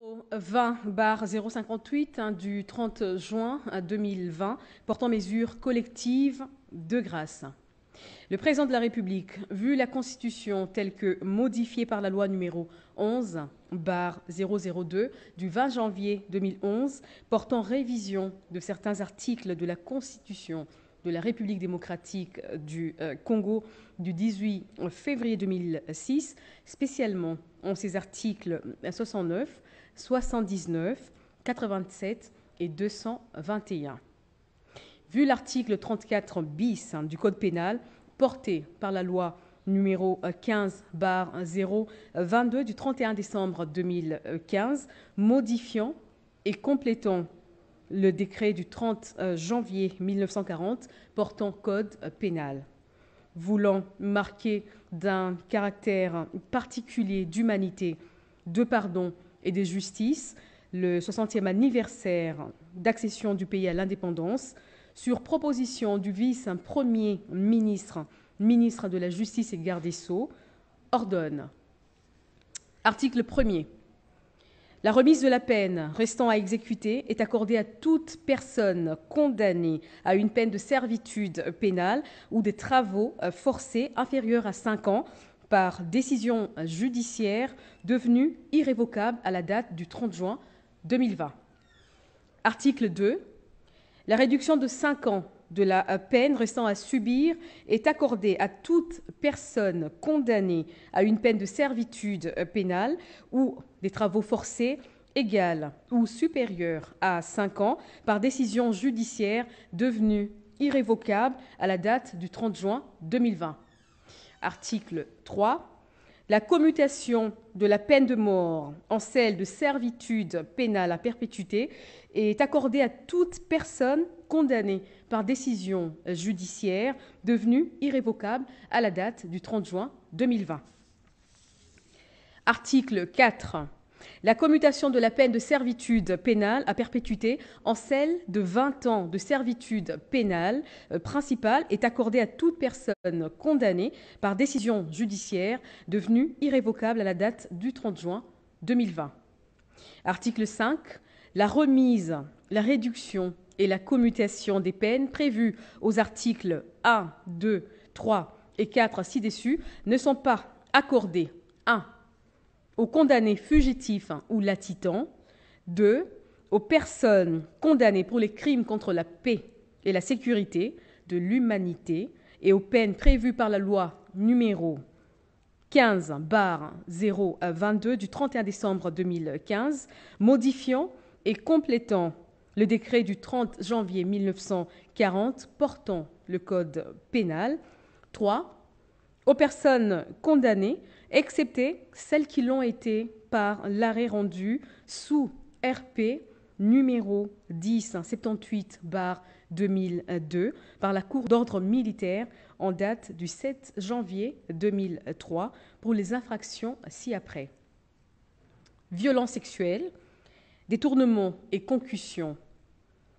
20/058 du 30 juin 2020 portant mesures collectives de grâce. Le président de la République, vu la Constitution telle que modifiée par la loi numéro 11/002 du 20 janvier 2011 portant révision de certains articles de la Constitution de la République démocratique du Congo du 18 février 2006, spécialement en ses articles 69, 79, 87 et 221. Vu l'article 34 bis du Code pénal, porté par la loi numéro 15/022 du 31 décembre 2015, modifiant et complétant le décret du 30 janvier 1940 portant Code pénal. Voulant marquer d'un caractère particulier d'humanité, de pardon et de justice le 60e anniversaire d'accession du pays à l'indépendance, sur proposition du vice-premier ministre, ministre de la Justice et garde des Sceaux, ordonne. Article 1er. La remise de la peine restant à exécuter est accordée à toute personne condamnée à une peine de servitude pénale ou des travaux forcés inférieurs à 5 ans par décision judiciaire devenue irrévocable à la date du 30 juin 2020. Article 2. La réduction de 5 ans de la peine restant à subir est accordée à toute personne condamnée à une peine de servitude pénale ou des travaux forcés égale ou supérieure à 5 ans par décision judiciaire devenue irrévocable à la date du 30 juin 2020. Article 3. La commutation de la peine de mort en celle de servitude pénale à perpétuité est accordée à toute personne condamnée par décision judiciaire devenue irrévocable à la date du 30 juin 2020. Article 4. La commutation de la peine de servitude pénale à perpétuité en celle de 20 ans de servitude pénale principale est accordée à toute personne condamnée par décision judiciaire devenue irrévocable à la date du 30 juin 2020. Article 5. La remise, la réduction et la commutation des peines prévues aux articles 1, 2, 3 et 4 ci-dessus ne sont pas accordées 1. Aux condamnés fugitifs ou latitants, 2. Aux personnes condamnées pour les crimes contre la paix et la sécurité de l'humanité et aux peines prévues par la loi numéro 15/022 du 31 décembre 2015, modifiant et complétant le décret du 30 janvier 1940 portant le Code pénal. 3. Aux personnes condamnées, excepté celles qui l'ont été par l'arrêt rendu sous RP numéro 1078/2002 par la Cour d'ordre militaire en date du 7 janvier 2003 pour les infractions ci-après. Violences sexuelles, détournement et concussion,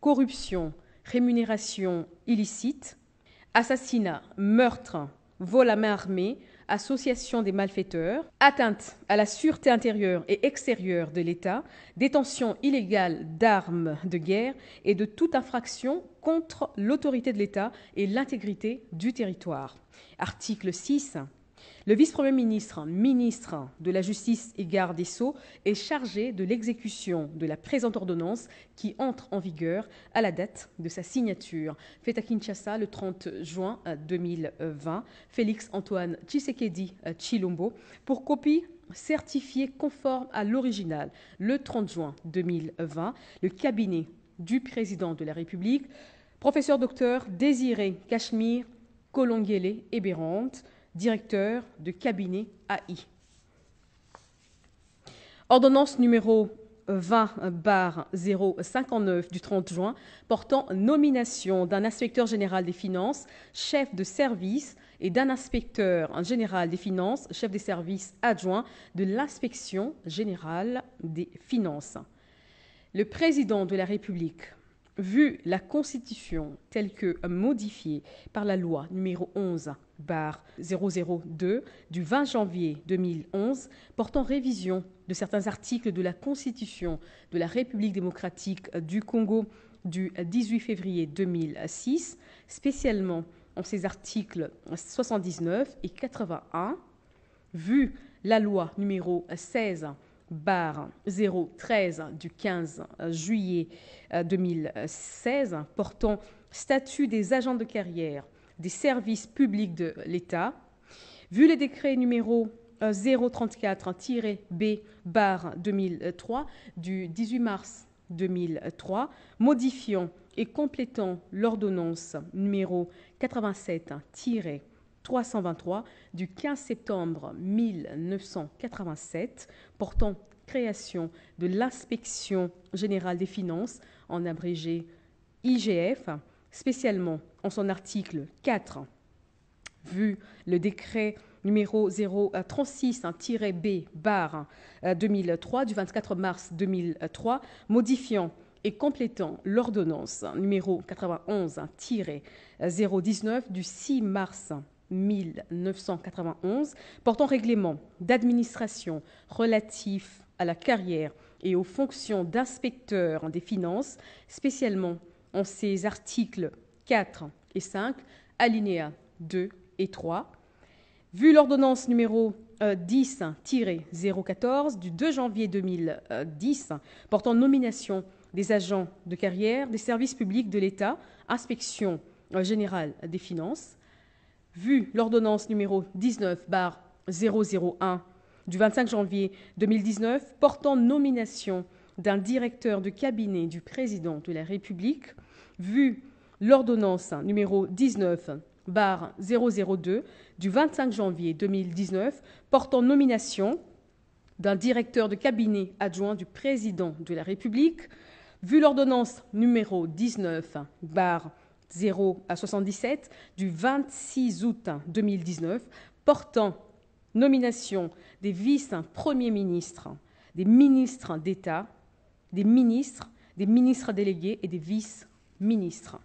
corruption, rémunération illicite, assassinat, meurtre, vol à main armée, association des malfaiteurs, atteinte à la sûreté intérieure et extérieure de l'État, détention illégale d'armes de guerre et de toute infraction contre l'autorité de l'État et l'intégrité du territoire. Article 6. Le vice-premier ministre, ministre de la Justice et garde des Sceaux, est chargé de l'exécution de la présente ordonnance qui entre en vigueur à la date de sa signature. Fait à Kinshasa le 30 juin 2020, Félix Antoine Tshisekedi Tshilombo, pour copie certifiée conforme à l'original le 30 juin 2020, le cabinet du président de la République, professeur docteur Désiré Cachemire Kolongele Ebérante, directeur de cabinet AI. Ordonnance numéro 20/059 du 30 juin portant nomination d'un inspecteur général des finances, chef de service, et d'un inspecteur général des finances, chef des services adjoints de l'inspection générale des finances. Le président de la République, vu la Constitution telle que modifiée par la loi numéro 11 2011/002 du 20 janvier 2011 portant révision de certains articles de la Constitution de la République démocratique du Congo du 18 février 2006, spécialement en ses articles 79 et 81, vu la loi numéro 16/013 du 15 juillet 2016 portant statut des agents de carrière des services publics de l'État, vu le décret numéro 034-B/2003 du 18 mars 2003, modifiant et complétant l'ordonnance numéro 87-323 du 15 septembre 1987 portant création de l'Inspection générale des finances, en abrégé IGF, spécialement en son article 4, vu le décret numéro 036-B/2003 du 24 mars 2003, modifiant et complétant l'ordonnance numéro 91-019 du 6 mars 1991 portant règlement d'administration relatif à la carrière et aux fonctions d'inspecteur des finances, spécialement en ses articles 4 et 5, alinéas 2 et 3, vu l'ordonnance numéro 10-014 du 2 janvier 2010 portant nomination des agents de carrière des services publics de l'État, inspection générale des finances, vu l'ordonnance numéro 19/001 du 25 janvier 2019 portant nomination d'un directeur de cabinet du président de la République, vu l'ordonnance numéro 19/002 du 25 janvier 2019 portant nomination d'un directeur de cabinet adjoint du président de la République, vu l'ordonnance numéro 19/077 du 26 août 2019 portant nomination des vice-premiers ministres, des ministres d'État, des ministres délégués et des vice-ministres.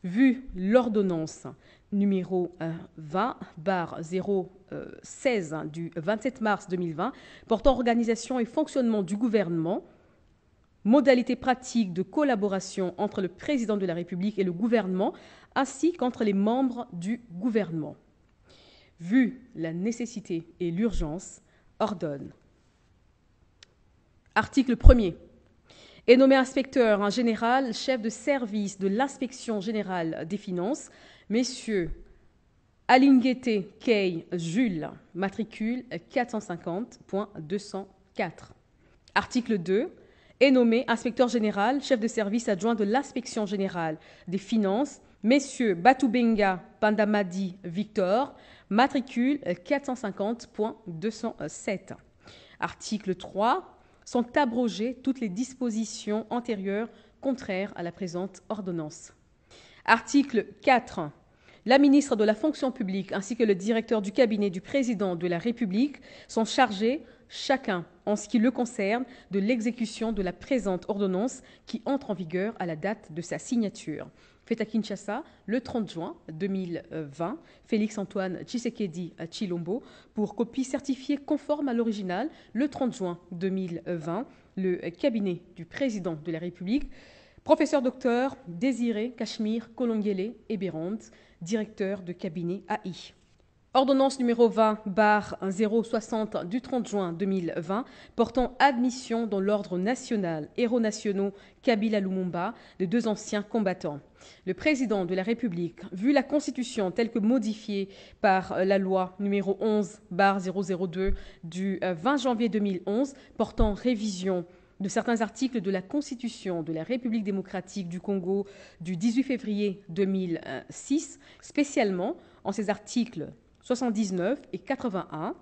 Vu l'ordonnance numéro 20/016 du 27 mars 2020 portant organisation et fonctionnement du gouvernement, modalités pratiques de collaboration entre le président de la République et le gouvernement, ainsi qu'entre les membres du gouvernement. Vu la nécessité et l'urgence, ordonne. Article 1er. Est nommé inspecteur général, chef de service de l'Inspection générale des finances, messieurs Alinguete Kay Jules, matricule 450.204. Article 2. Est nommé inspecteur général, chef de service adjoint de l'Inspection générale des finances, messieurs Batubenga Pandamadi Victor, matricule 450.207. Article 3. Sont abrogées toutes les dispositions antérieures contraires à la présente ordonnance. Article 4. La ministre de la fonction publique ainsi que le directeur du cabinet du président de la République sont chargés, chacun en ce qui le concerne, de l'exécution de la présente ordonnance qui entre en vigueur à la date de sa signature. Fait à Kinshasa le 30 juin 2020, Félix-Antoine Tshisekedi Tshilombo, pour copie certifiée conforme à l'original le 30 juin 2020, le cabinet du président de la République, professeur docteur Désiré Cachemire Kolongele Eberand, directeur de cabinet AI. Ordonnance numéro 20/060 du 30 juin 2020 portant admission dans l'ordre national héros nationaux Kabila Lumumba de 2 anciens combattants. Le président de la République, vu la Constitution telle que modifiée par la loi numéro 11/002 du 20 janvier 2011 portant révision de certains articles de la Constitution de la République démocratique du Congo du 18 février 2006, spécialement en ses articles 79 et 81,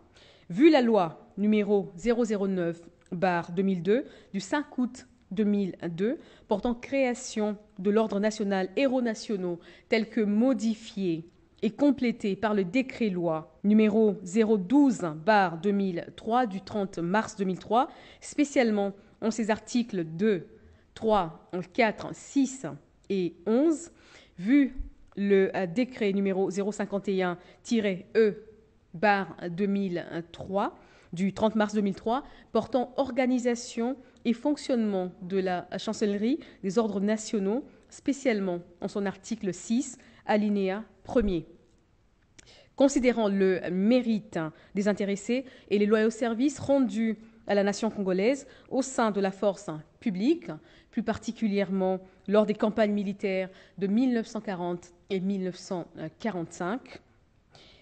vu la loi numéro 009/2002 du 5 août 2002 portant création de l'ordre national héros nationaux tel que modifié et complété par le décret-loi numéro 012/2003 du 30 mars 2003, spécialement en ses articles 2, 3, 4, 6 et 11, vu le décret numéro 051-E/2003 du 30 mars 2003 portant organisation et fonctionnement de la chancellerie des ordres nationaux, spécialement en son article 6, alinéa 1er. Considérant le mérite des intéressés et les loyaux services rendus à la nation congolaise au sein de la force publique, plus particulièrement lors des campagnes militaires de 1940 et 1945,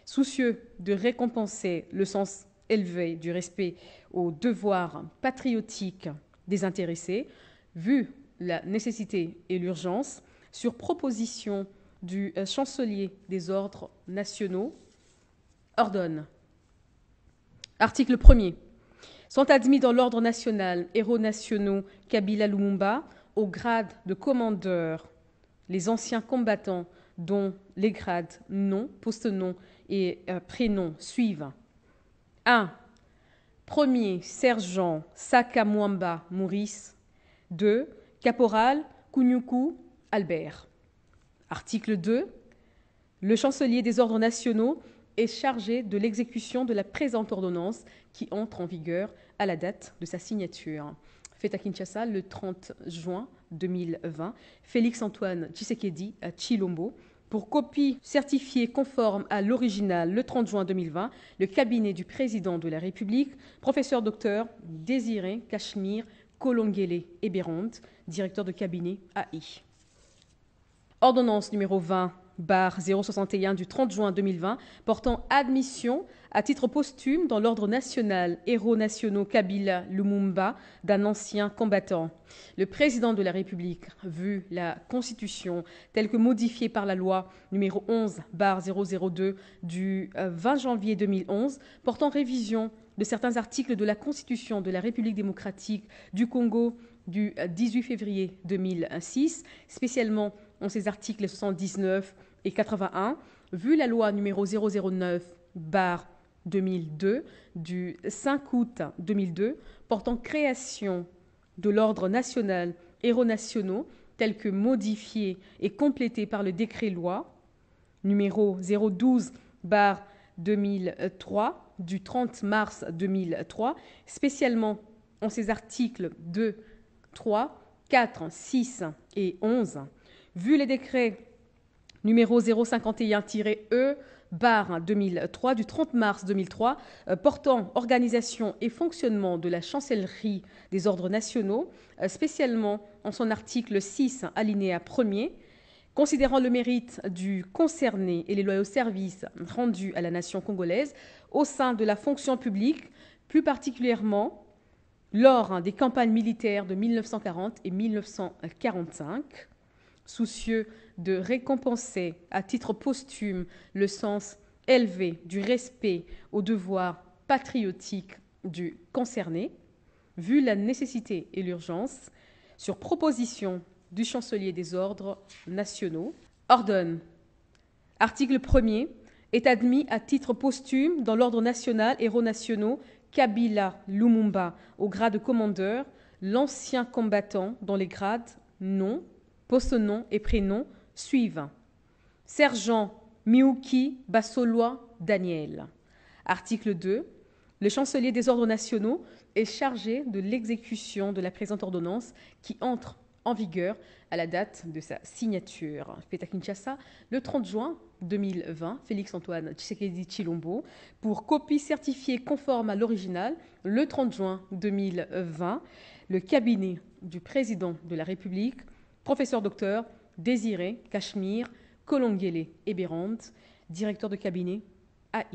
soucieux de récompenser le sens élevé du respect aux devoirs patriotiques des intéressés, vu la nécessité et l'urgence, sur proposition du chancelier des ordres nationaux, ordonne. Article 1er. Sont admis dans l'ordre national héros nationaux Kabila Lumumba au grade de commandeur les anciens combattants dont les grades nom, post-nom et prénom suivent. 1. Premier sergent Sakamwamba Maurice. 2. Caporal Kunyuku Albert. Article 2. Le chancelier des ordres nationaux est chargé de l'exécution de la présente ordonnance qui entre en vigueur à la date de sa signature. Fait à Kinshasa le 30 juin 2020, Félix-Antoine Tshisekedi à Tshilombo. Pour copie certifiée conforme à l'original le 30 juin 2020, le cabinet du président de la République, professeur docteur Désiré Cachemire Kolongele Eberond, directeur de cabinet AI. Ordonnance numéro 20/061 du 30 juin 2020 portant admission à titre posthume dans l'ordre national héros nationaux Kabila Lumumba d'un ancien combattant. Le président de la République, vu la Constitution telle que modifiée par la loi numéro 11/002 du 20 janvier 2011 portant révision de certains articles de la Constitution de la République démocratique du Congo du 18 février 2006, spécialement en ses articles 79 et 81, vu la loi numéro 009/2002 du 5 août 2002 portant création de l'ordre national héros nationaux tel que modifié et complété par le décret-loi numéro 012/2003 du 30 mars 2003, spécialement en ses articles 2, 3, 4, 6 et 11, vu les décrets numéro 051-E/2003 du 30 mars 2003 portant organisation et fonctionnement de la chancellerie des ordres nationaux, spécialement en son article 6, alinéa 1er, considérant le mérite du concerné et les loyaux services rendus à la nation congolaise au sein de la fonction publique, plus particulièrement lors des campagnes militaires de 1940 et 1945, soucieux de récompenser à titre posthume le sens élevé du respect aux devoirs patriotiques du concerné, vu la nécessité et l'urgence, sur proposition du chancelier des ordres nationaux, ordonne. Article 1er. Est admis à titre posthume dans l'ordre national héros nationaux Kabila Lumumba au grade de commandeur, l'ancien combattant dont les grades nom, post-nom et prénom suivent. Sergent Miuki Basolois Daniel. Article 2. Le chancelier des ordres nationaux est chargé de l'exécution de la présente ordonnance qui entre en vigueur à la date de sa signature. Fait à Kinshasa le 30 juin 2020, Félix-Antoine Tshisekedi Tshilombo, pour copie certifiée conforme à l'original le 30 juin 2020, le cabinet du président de la République, professeur docteur Désiré Cachemire Kolongele Eberond, directeur de cabinet AI.